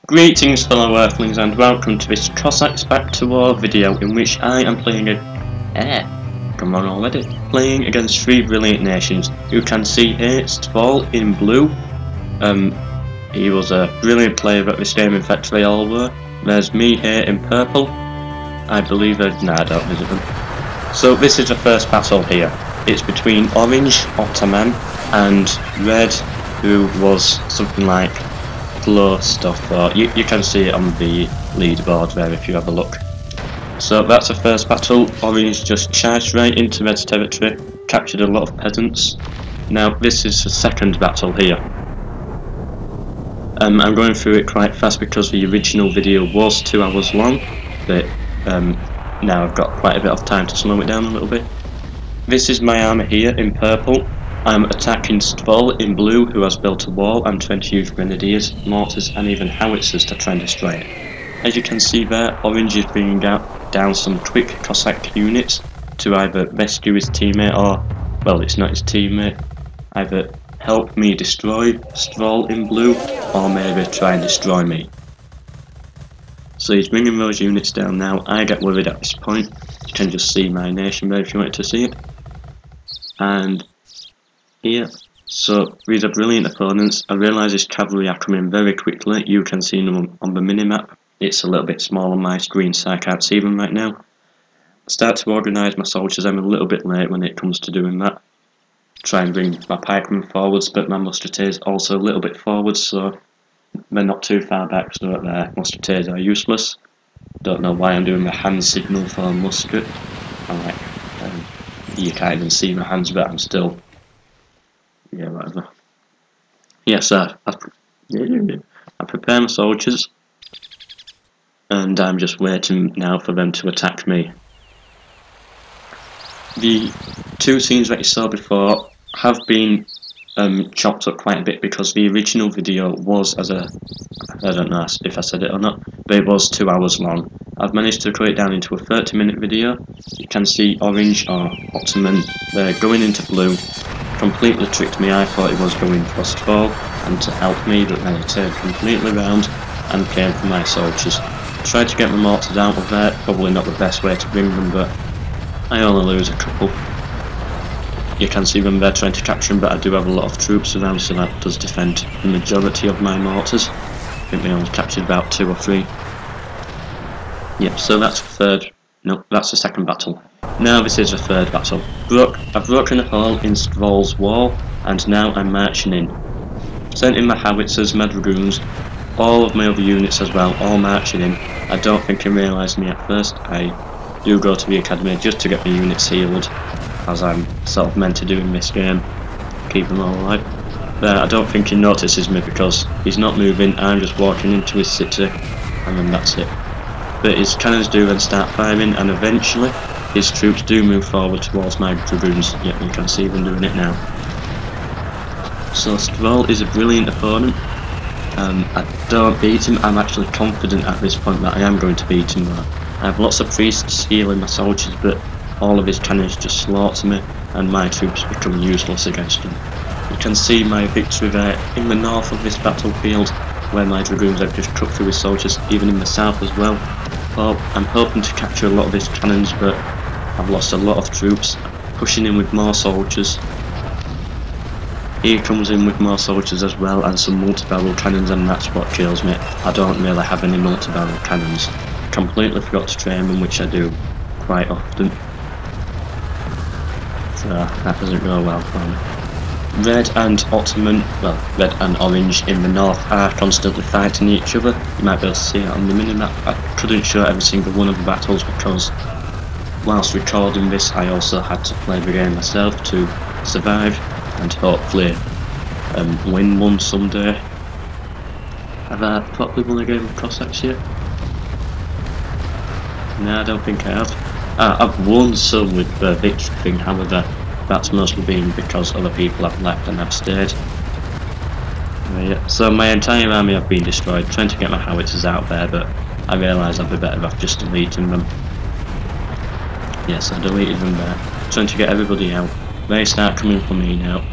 Greetings fellow earthlings and welcome to this Cossacks Back to War video in which I am playing playing against three brilliant nations. You can see here STVOL in blue. He was a brilliant player at this game, in fact they all were. There's me here in purple. I believe I don't visit them. So this is the first battle here. It's between orange, Otaman, and red, who was something like glow stuff, or you can see it on the leaderboard there if you have a look. So that's the first battle. Orange just charged right into red's territory, captured a lot of peasants. Now this is the second battle here. I'm going through it quite fast because the original video was 2 hours long, but now I've got quite a bit of time to slow it down a little bit. This is my army here in purple. I'm attacking STVOL in blue, who has built a wall and trying to use grenadiers, mortars and even howitzers to try and destroy it. As you can see there, orange is bringing down some quick Cossack units to either rescue his teammate or, well, it's not his teammate, either help me destroy STVOL in blue or maybe try and destroy me. So he's bringing those units down now. I get worried at this point. You can just see my nation there if you wanted to see it. And here, so these are brilliant opponents. I realise his cavalry are coming very quickly. You can see them on the minimap. It's a little bit small on my screen so I can't see them right now. I start to organise my soldiers. I'm a little bit late when it comes to doing that. Try and bring my pikemen forwards, but my musketeers also a little bit forwards, so they're not too far back, so their musketeers are useless. Don't know why I'm doing the hand signal for musket. You can't even see my hands, but I'm still... yeah, whatever. Yes, I prepare my soldiers, and I'm just waiting now for them to attack me. The two scenes that you saw before have been chopped up quite a bit because the original video was I don't know if I said it or not, but it was 2 hours long. I've managed to cut it down into a 30-minute video. You can see orange or Otaman, they're going into blue. Completely tricked me. I thought he was going for STVOL and to help me, but then he turned completely round and came for my soldiers. Tried to get my mortars out of there, probably not the best way to bring them, but I only lose a couple. You can see them there trying to capture them, but I do have a lot of troops around, so that does defend the majority of my mortars. I think we only captured about 2 or 3. Yep, so that's the third. No, that's the second battle. Now this is the third battle. I've broken a hole in STVOL's wall, and now I'm marching in. Sent in my howitzers, my dragoons, all of my other units as well, all marching in. I don't think he realised me at first. I do go to the academy just to get my units healed, as I'm sort of meant to do in this game, keep them all alive. But I don't think he notices me because he's not moving, I'm just walking into his city, and then that's it. But his cannons do then start firing, and eventually his troops do move forward towards my dragoons. Yep, you can see them doing it now. So STVOL is a brilliant opponent. I don't beat him. I'm actually confident at this point that I am going to beat him. I have lots of priests healing my soldiers, but all of his cannons just slaughter me, and my troops become useless against him. You can see my victory there in the north of this battlefield, where my dragoons have just cut through his soldiers, even in the south as well. Well, I'm hoping to capture a lot of his cannons, but I've lost a lot of troops. Pushing in with more soldiers. He comes in with more soldiers as well, and some multi-barrel cannons, and that's what kills me. I don't really have any multi-barrel cannons. Completely forgot to train them, which I do quite often. So that doesn't go well for me. Red and Otaman, well, red and orange in the north are constantly fighting each other. You might be able to see it on the minimap. I couldn't show every single one of the battles because whilst recording this I also had to play the game myself to survive and hopefully win one someday. Have I properly won a game of Cossacks yet? No, I don't think I have. I've won some with the victory thing, however that's mostly been because other people have left and I've stayed. Yeah. So my entire army have been destroyed, trying to get my howitzers out there, but I realise I'd be better off just deleting them. Yes, I deleted them there, trying to get everybody out. They start coming for me now,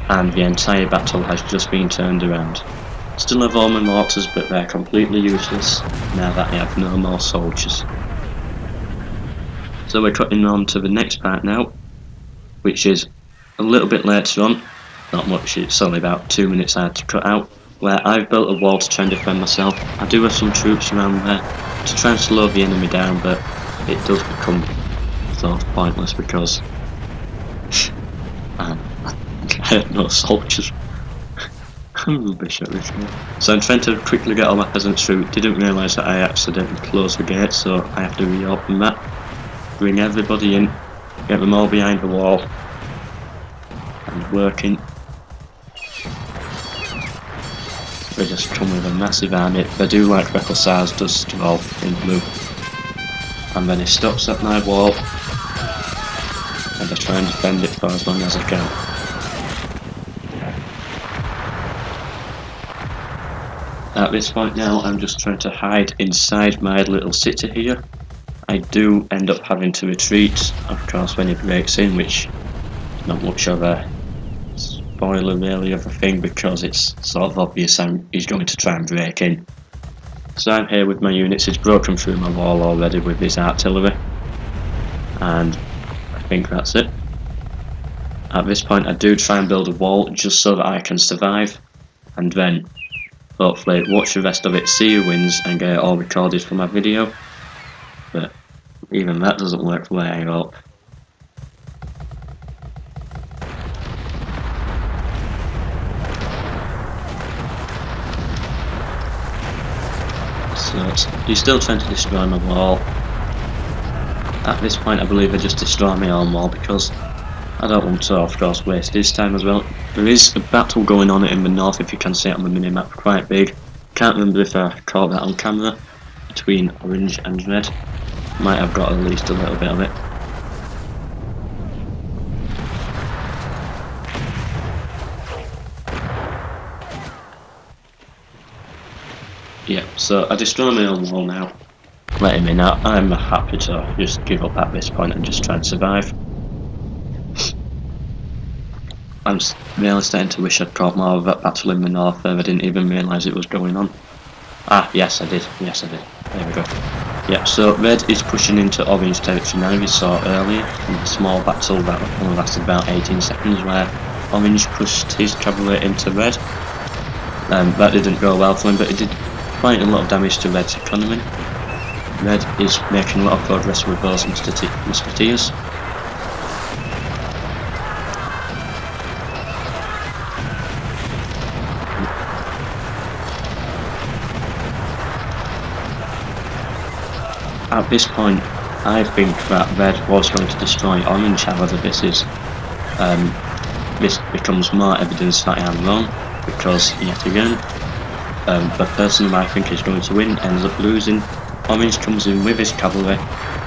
and the entire battle has just been turned around. Still have all my mortars, but they're completely useless now that I have no more soldiers. So we're cutting on to the next part now, which is a little bit later on. Not much, it's only about 2 minutes I had to cut out, where I've built a wall to try and defend myself. I do have some troops around there to try and slow the enemy down, but it does become sort of pointless because I have no soldiers. I'm rubbish at this game. So I'm trying to quickly get all my peasants through. Didn't realise that I accidentally closed the gate, so I have to reopen that. Bring everybody in, get them all behind the wall, and working. They just come with a massive army. They do like the Cossacks does STVOL in blue. And then he stops at my wall, and I try and defend it for as long as I can. At this point now, I'm just trying to hide inside my little city here. I do end up having to retreat, of course, when he breaks in, which is not much of a spoiler really of a thing, because it's sort of obvious he's going to try and break in. So I'm here with my units. He's broken through my wall already with his artillery, and I think that's it. At this point I do try and build a wall just so that I can survive, and then hopefully watch the rest of it, see who wins, and get it all recorded for my video. But even that doesn't work the way I hope. So he's still trying to destroy my wall. At this point I believe I just destroy my own wall because I don't want to, of course, waste his time as well. There is a battle going on in the north, if you can see it on the minimap, quite big. Can't remember if I caught that on camera, between orange and red. Might have got at least a little bit of it. Yeah, so I destroy my own wall now. Let him in. I'm happy to just give up at this point and just try and survive. I'm really starting to wish I'd caught more of that battle in the north there. I didn't even realise it was going on. Ah, yes I did. Yes I did. There we go. Yeah, so red is pushing into orange territory now. You saw earlier in the small battle that only lasted about 18 seconds where orange pushed his cavalry into red. That didn't go well for him, but it did quite a lot of damage to red's economy. Red is making a lot of progress with those musketeers. At this point, I think that red was going to destroy orange. However, this becomes more evidence that I am wrong, because yet again, the person who I think is going to win ends up losing. Orange comes in with his cavalry,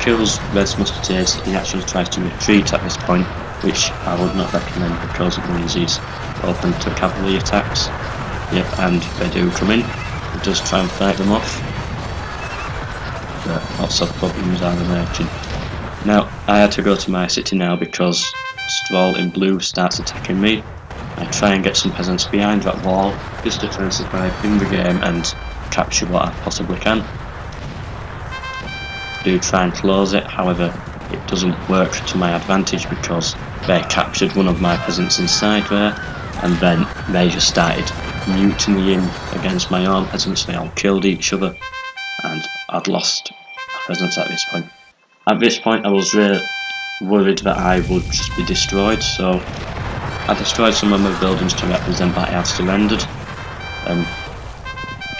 kills red's musketeers. He actually tries to retreat at this point, which I would not recommend because it means he's open to cavalry attacks. Yep, and they do come in. He does try and fight them off, but lots of problems are emerging. Now, I had to go to my city now because STVOL in blue starts attacking me. I try and get some peasants behind that wall just to try and survive in the game and capture what I possibly can. Do try and close it, however it doesn't work to my advantage because they captured one of my peasants inside there, and then they just started mutinying against my own peasants. They all killed each other, and I'd lost my peasants at this point. At this point I was really worried that I would just be destroyed, so I destroyed some of my buildings to represent that I had surrendered.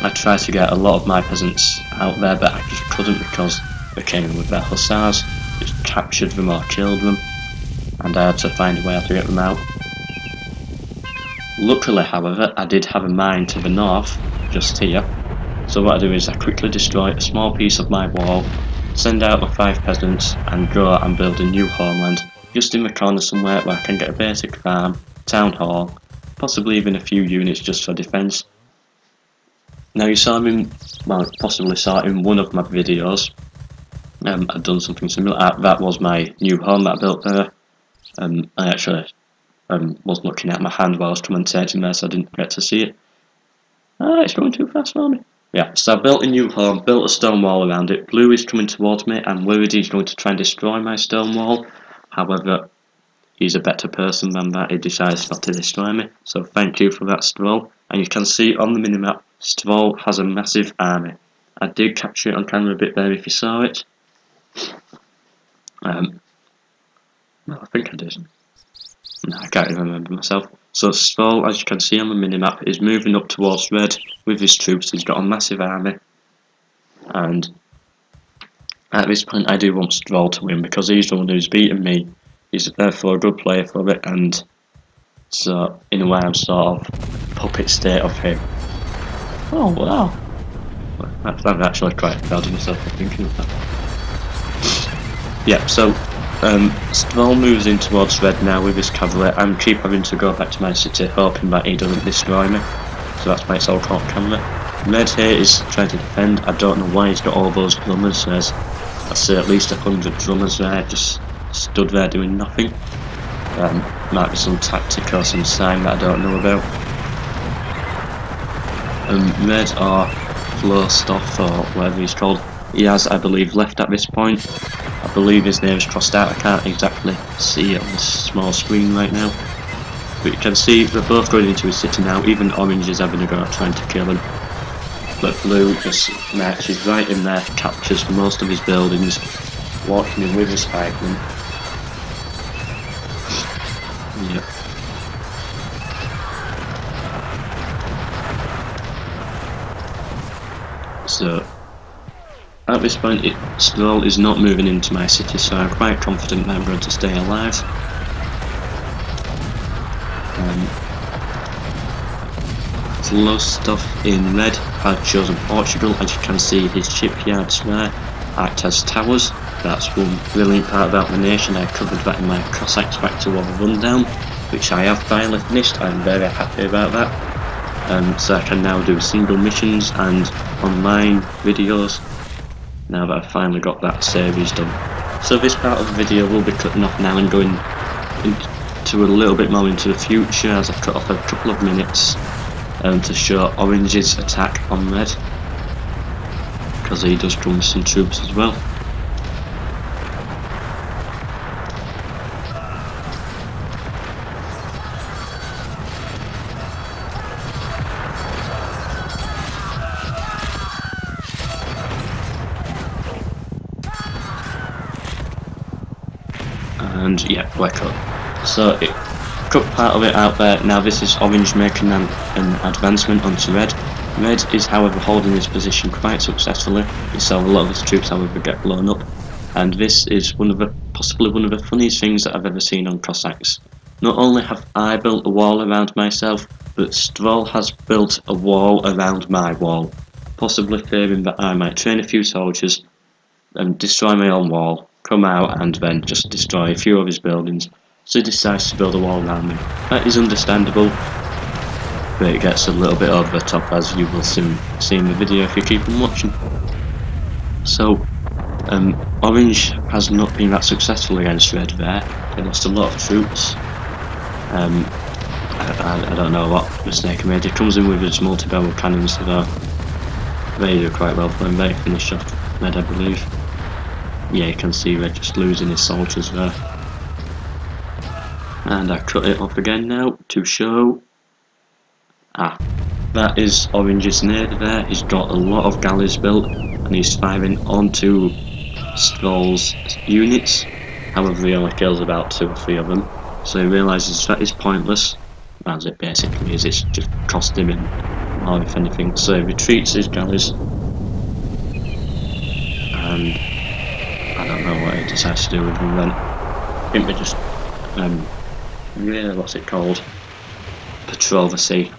I tried to get a lot of my peasants out there, but I just couldn't because they came in with their hussars, just captured them or killed them, and I had to find a way to get them out. Luckily, however, I did have a mine to the north, just here, so what I do is I quickly destroy a small piece of my wall, send out my 5 peasants, and go and build a new homeland, just in the corner somewhere where I can get a basic farm, town hall, possibly even a few units just for defence. Now you saw him, well, possibly saw in one of my videos, I'd done something similar. That was my new home that I built there. I actually was looking at my hand while I was commentating there, so I didn't get to see it. Ah, it's going too fast for me. Yeah, so I built a new home, built a stone wall around it. Blue is coming towards me. I'm worried he's going to try and destroy my stone wall. However, he's a better person than that. He decides not to destroy me. So thank you for that, STVOL. And you can see on the minimap, STVOL has a massive army. I did capture it on camera a bit there if you saw it. Well, I think I did. No, I can't even remember myself. So STVOL, as you can see on the minimap, is moving up towards red with his troops. He's got a massive army. And at this point I do want STVOL to win because he's the one who's beaten me. He's therefore a good player for it, and so in a way I'm sort of puppet state of him. Oh wow. I'm actually quite proud of myself for thinking of that. Yeah, so STVOL moves in towards red now with his cavalry. I'm keep having to go back to my city hoping that he doesn't destroy me. So that's why it's all caught camera. Red here is trying to defend. I don't know why he's got all those drummers. There's, I say, at least 100 drummers there, just stood there doing nothing. Might be some tactic or some sign that I don't know about. Red or Filosoff or whatever he's called, he has, I believe, left at this point. I believe his name is crossed out. I can't exactly see it on this small screen right now. But you can see they're both going into his city now. Even Orange is having a go at trying to kill him. But Blue just marches right in there, captures most of his buildings, walking in with his pikemen. Yep. So at this point, STVOL is not moving into my city, so I'm quite confident that I'm going to stay alive. Filosoff in red had chosen Portugal. As you can see, his shipyards there act as towers. That's one brilliant part about the nation. I covered that in my Cossacks Back to War rundown, which I have finally finished. I'm very happy about that. So I can now do single missions and online videos now that I've finally got that series done. So this part of the video will be cutting off now and going into a little bit more into the future, as I've cut off a couple of minutes to show Orange's attack on red, because he does come with some troops as well. And yeah, black up. So it cut part of it out there. Now this is Orange making an advancement onto red. Red is however holding his position quite successfully. You saw a lot of his troops however get blown up. And this is possibly one of the funniest things that I've ever seen on Cossacks. Not only have I built a wall around myself, but STVOL has built a wall around my wall, possibly fearing that I might train a few soldiers and destroy my own wall, come out and then just destroy a few of his buildings. So he decides to build a wall around me. That is understandable, but it gets a little bit over the top, as you will soon see in the video if you keep on watching. So Orange has not been that successful against red there. They lost a lot of troops. I don't know what mistake he made. He comes in with his multi-barrel cannons that are they do quite well for him. They finish off red, I believe. Yeah, you can see red just losing his soldiers there. And I cut it off again now to show. That is Orange's nade there. He's got a lot of galleys built and he's firing onto STVOL's units. However, he only kills about 2 or 3 of them. So he realises that is pointless, as it basically is. It's just cost him in, or if anything. So he retreats his galleys. And I don't know what he decides to do with them then. I think they just yeah, what's it called? Patrol the sea.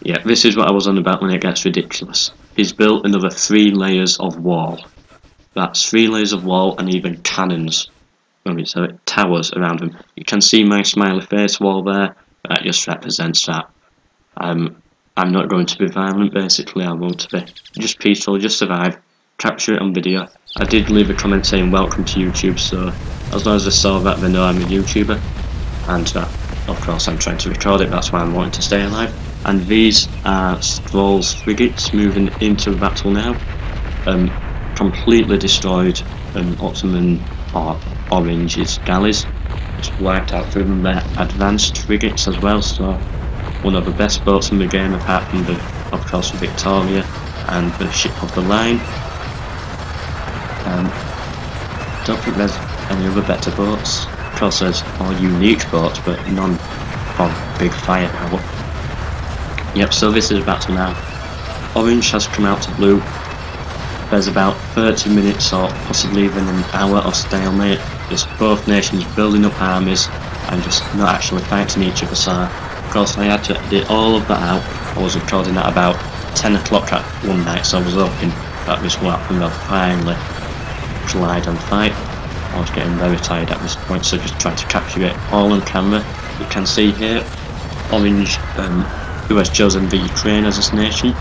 Yeah, this is what I was on about when it gets ridiculous. He's built another 3 layers of wall. That's 3 layers of wall and even cannons. So towers around him. You can see my smiley face wall there. That just represents that. I'm not going to be violent basically. I want to be just peaceful, just survive. Capture it on video. I did leave a comment saying welcome to YouTube, so as long as they saw that they know I'm a YouTuber, and that of course I'm trying to record it, that's why I'm wanting to stay alive. and these are STVOL's frigates moving into the battle now. Completely destroyed Ottoman or Orange's galleys. Just wiped out through them their advanced frigates as well, so one of the best boats in the game apart from the, of course, the Victoria and the ship of the line. Don't think there's any other better boats. Of course there's more unique boats, but none of big firepower. Yep, so this is a battle now. Orange has come out to blue. There's about 30 minutes or possibly even an hour of stalemate. Just both nations building up armies and just not actually fighting each other. So of course I had to edit all of that out. I was recording at about 10 o'clock at one night, so I was hoping that this would happen. They'll finally collide and fight. I was getting very tired at this point, so just trying to capture it all on camera. You can see here, Orange, who has chosen the Ukraine as his nation,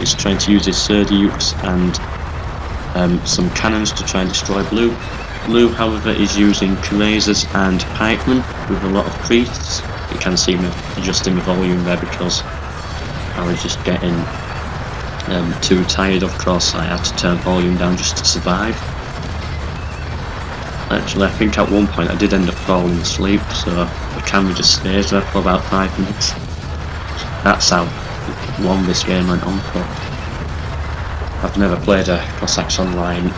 is trying to use his Dukes and some cannons to try and destroy Blue. Blue, however, is using cuirassiers and pikemen with a lot of priests. You can see me adjusting the volume there because I was just getting too tired. Of course, I had to turn volume down just to survive. Actually, I think at one point I did end up falling asleep, so the camera just stays there for about 5 minutes. That's how long this game went on for. I've never played a Cossacks online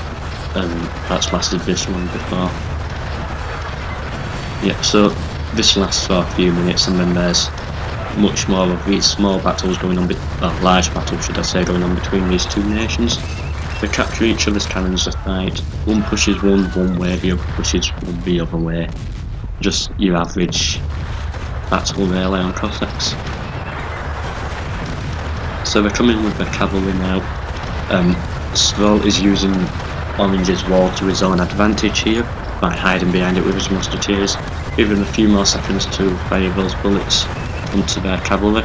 that's lasted this long before. Yeah, so this lasts for a few minutes and then there's much more of these small battles going on, large battles should I say, going on between these two nations. They capture each other's cannons to fight. One pushes one way, the other pushes one the other way. Just your average battle really on Cossacks. So they're coming with their cavalry now. STVOL is using Orange's wall to his own advantage here by hiding behind it with his musketeers, giving a few more seconds to fire those bullets into their cavalry.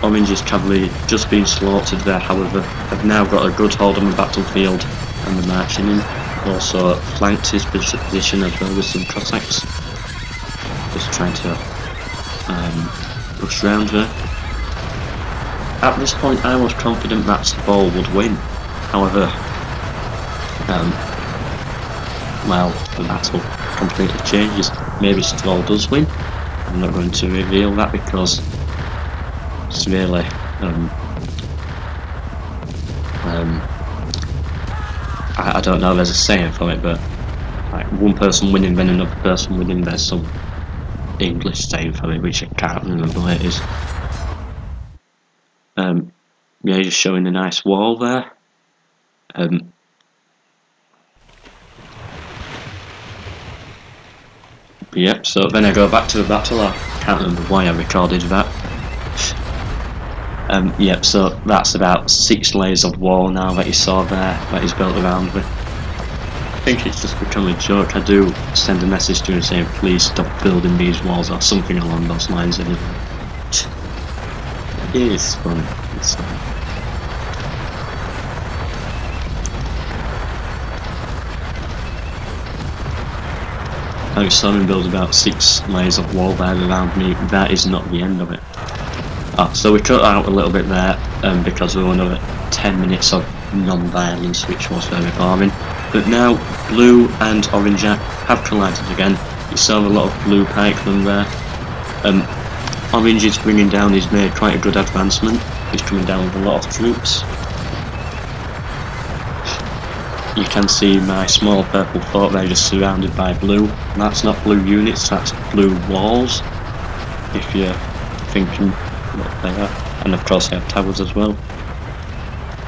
Orange's cavalry just being slaughtered there, however, have now got a good hold on the battlefield and they're marching in. Also flanked his position as well with some Cossacks. Just trying to push round there. At this point I was confident that STVOL would win, however, well, the battle completely changes. Maybe STVOL does win. I'm not going to reveal that because it's really I don't know, there's a saying for it, but like one person winning then another person winning, there's some English saying for it which I can't remember what it is. Yeah, just showing a nice wall there. Yep, so then I go back to the battle. I can't remember why I recorded that. Yep, so that's about 6 layers of wall now that you saw there, that he's built around with. I think it's just become a joke. I do send a message to him saying please stop building these walls or something along those lines anyway. It is funny. It's funny. I saw him build about 6 layers of wall there around me. That is not the end of it. So we cut out a little bit there because we were another 10 minutes of non-violence, which was very boring. But now Blue and Orange have collided again. You saw a lot of Blue pikemen there. Orange is bringing down, he's made quite a good advancement. He's coming down with a lot of troops. You can see my small purple fort there just surrounded by blue. That's not blue units, that's blue walls, if you're thinking what they are. And of course they have towers as well.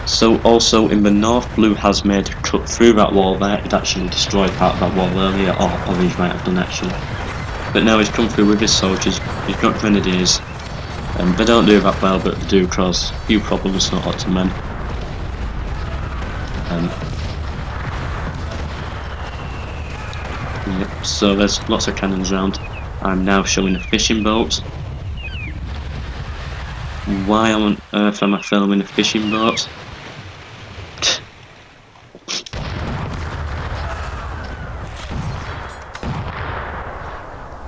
So also in the north, Blue has made a cut through that wall there. It actually destroyed part of that wall earlier, or Orange might have done actually. But now he's come through with his soldiers. He's got grenadiers. They don't do that well, but they do cause a few problems for Otaman. Yep, so there's lots of cannons around. I'm now showing a fishing boat. Why on earth am I filming a fishing boat?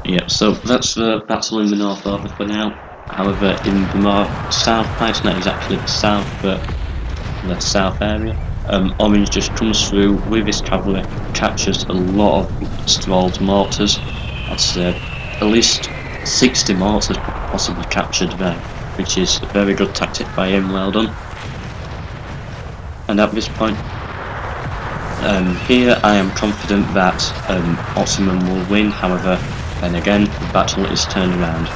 Yep, so that's the battle in the north over for now. However, in the more south parts, not exactly the south, but the south area, Orange just comes through with his cavalry, captures a lot of STVOL's mortars. I'd say at least 60 mortars possibly captured there, which is a very good tactic by him, well done. And at this point, here I am confident that Otaman will win. However, then again, the battle is turned around.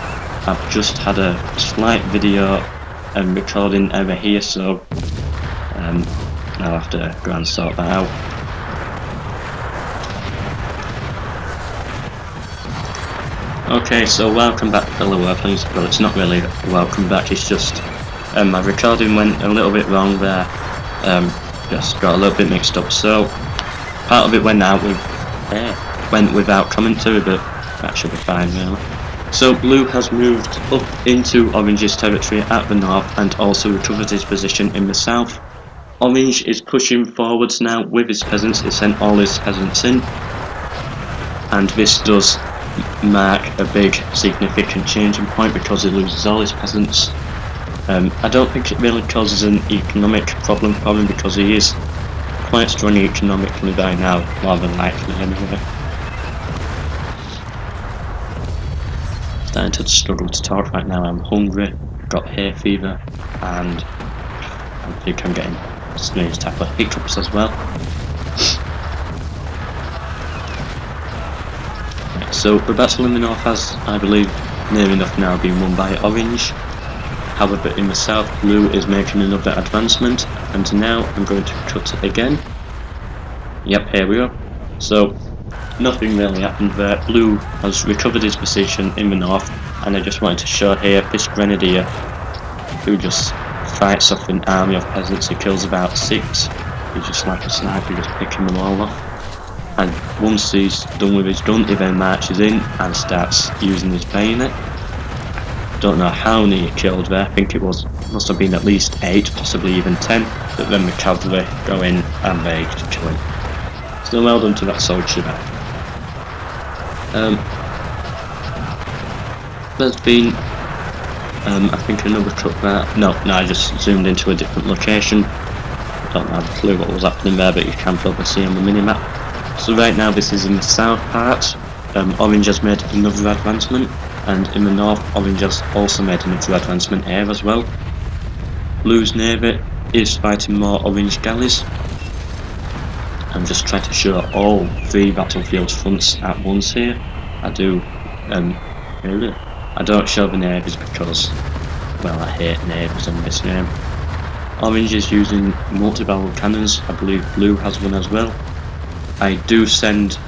I've just had a slight video recording error here, so I'll have to go and sort that out. Okay, so welcome back, fellow earthlings. Well, it's not really welcome back, it's just my recording went a little bit wrong there. Just got a little bit mixed up, so part of it went without commentary, but that should be fine really. So blue has moved up into Orange's territory at the north and also recovered his position in the south. Orange is pushing forwards now with his peasants. He sent all his peasants in, and this does mark a big significant changing point because he loses all his peasants. I don't think it really causes an economic problem for him because he is quite strong economically by now, more than likely anyway. Starting to struggle to talk right now. I'm hungry, got hay fever, and I think I'm getting a strange type of hiccups as well. Right, so the battle in the north has, I believe, near enough now been won by Orange. However, in the south, blue is making another advancement, and now I'm going to cut it again. Yep, here we go. So, nothing really happened there. Blue has recovered his position in the north, and I just wanted to show here this grenadier who just fights off an army of peasants. He kills about 6. He's just like a sniper, just picking them all off. And once he's done with his gun, he then marches in and starts using his bayonet. Don't know how many he killed there. I think it must have been at least 8, possibly even 10. But then the cavalry go in and they kill him. So well done to that soldier there. There's been, I think, another cut there. No, I just zoomed into a different location. Don't have a clue what was happening there, but you can probably see on the minimap. So right now this is in the south part. Orange has made another advancement, and in the north, Orange has also made another advancement here as well. Blue's navy is fighting more Orange galleys. I'm just trying to show all 3 battlefield fronts at once here. I don't show the navies because, well, I hate navies in this game. Orange is using multi-barrel cannons. I believe blue has one as well. I do send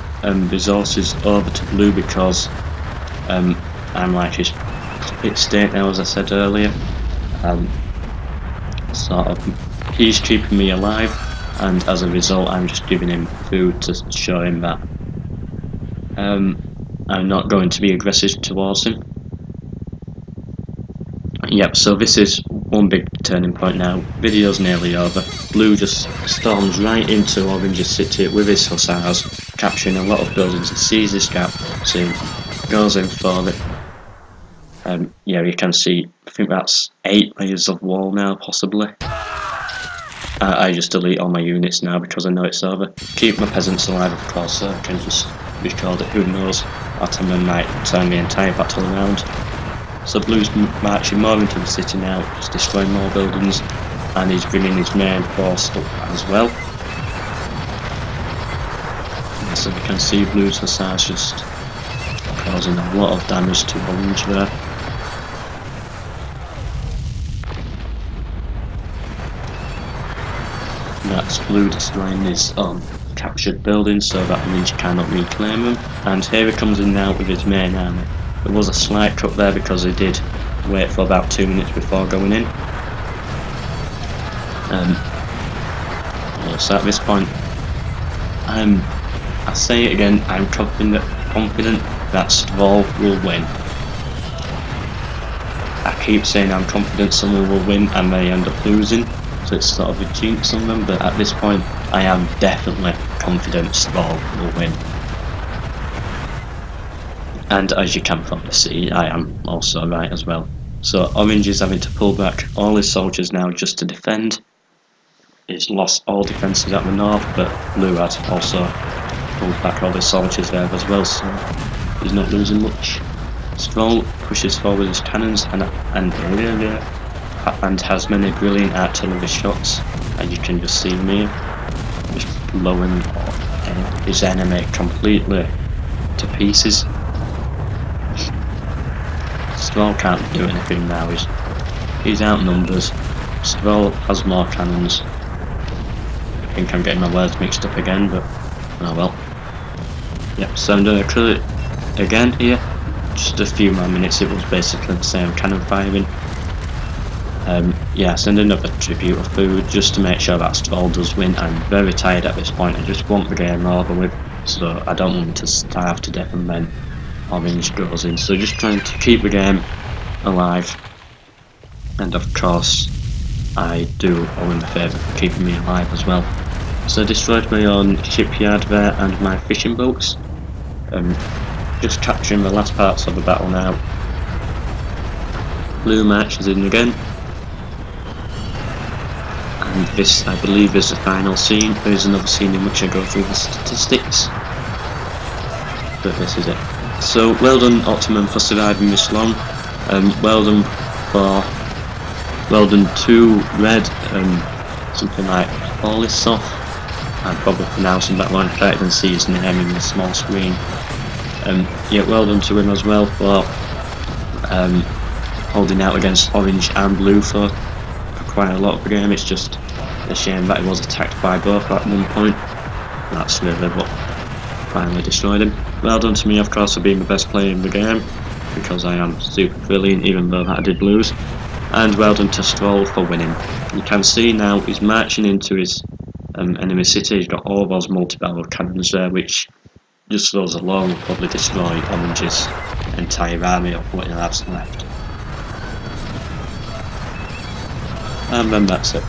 resources over to blue because I'm like his puppet state now, as I said earlier. Sort of, he's keeping me alive, and as a result I'm just giving him food to show him that I'm not going to be aggressive towards him. Yep, so this is one big turning point now. Video's nearly over. Blue just storms right into Orange's city with his hussars, capturing a lot of buildings. He sees this gap, so he goes in for it. Yeah, you can see, I think that's 8 layers of wall now, possibly. I just delete all my units now because I know it's over. Keep my peasants alive, of course, so I can just record it. Who knows, Otaman might turn the entire battle around. So blue's marching more into the city now, just destroying more buildings, and he's bringing his main force up as well. And so you can see blue's hussars just causing a lot of damage to Orange there. That's blue destroying his captured buildings so that Orange cannot reclaim them. And here he comes in now with his main army. There was a slight cut there because he did wait for about 2 minutes before going in. So at this point, I say it again, I'm confident that STVOL will win. I keep saying I'm confident someone will win and they end up losing, so it's sort of a jinx on them, but at this point I am definitely confident STVOL will win. And as you can probably see, I am also right as well. So Orange is having to pull back all his soldiers now just to defend. He's lost all defences at the north, but Blue has also pulled back all his soldiers there as well, so he's not losing much. STVOL pushes forward his cannons and has many brilliant artillery shots, and you can just see me just blowing his enemy completely to pieces. STVOL can't do anything now, he's outnumbered. STVOL has more cannons. I think I'm getting my words mixed up again, but oh well. Yep, so I'm doing a credit again here. Just a few more minutes, it was basically the same cannon firing. Yeah, send another tribute of food just to make sure that STVOL does win. I'm very tired at this point, I just want the game over with, so I don't want him to starve to death and then Orange goes in. So just trying to keep the game alive, and of course I do owe him a favour for keeping me alive as well. So I destroyed my own shipyard there and my fishing boats. Just capturing the last parts of the battle now. Blue marches in again. And this, I believe, is the final scene. There is another scene in which I go through the statistics, but this is it. So well done Otaman for surviving this long. Well done to Red, something like Filosoff. I'm probably pronouncing that wrong, I can't even see his name in the small screen. Yeah, well done to him as well for holding out against Orange and Blue for quite a lot of the game. It's just a shame that he was attacked by both at one point. That's really what finally destroyed him. Well done to me, of course, for being the best player in the game, because I am super brilliant, even though that I did lose. And well done to STVOL for winning. You can see now he's marching into his enemy city. He's got all those multi-barrel cannons there, which just those alone will probably destroy Orange's entire army of what he has left. And then that's it.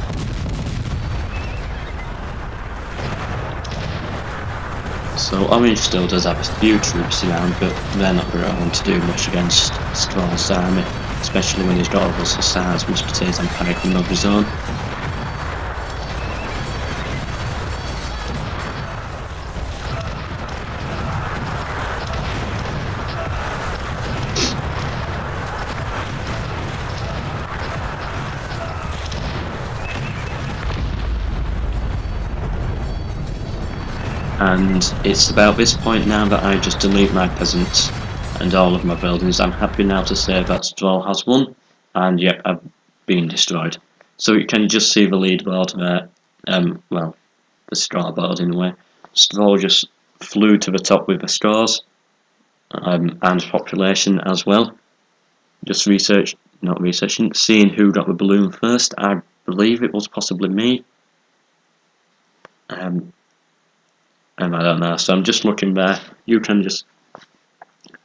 So Orange still does have a few troops around, but they're not going to do much against STVOL's army, especially when he's got all those H.C.S, musketeers and pikemen of his own. And it's about this point now that I just delete my peasants and all of my buildings. I'm happy now to say that STVOL has won, and yep, I've been destroyed. So you can just see the leaderboard there, well, the scoreboard in a way. STVOL just flew to the top with the scores, and population as well. Just seeing who got the balloon first. I believe it was possibly me. I don't know, so I'm just looking there. You can just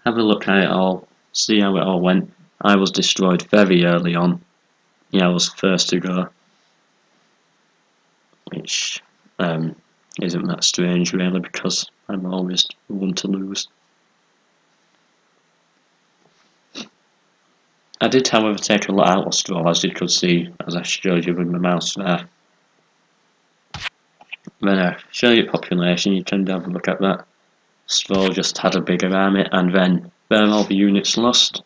have a look at it all, see how it all went. I was destroyed very early on. Yeah, I was first to go, which isn't that strange really, because I'm always the one to lose. I did, however, take a lot out of STVOL, as you could see, as I showed you with my mouse there. When I show you population, you can have a look at that. STVOL just had a bigger army, and then there are all the units lost.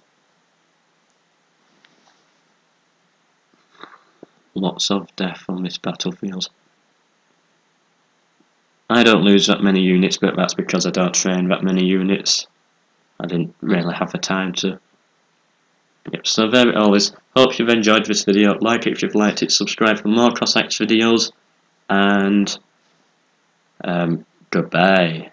Lots of death on this battlefield. I don't lose that many units, but that's because I don't train that many units. I didn't really have the time to. Yep, so there it all is. Hope you've enjoyed this video. Like it if you've liked it, subscribe for more Cossacks videos, and goodbye.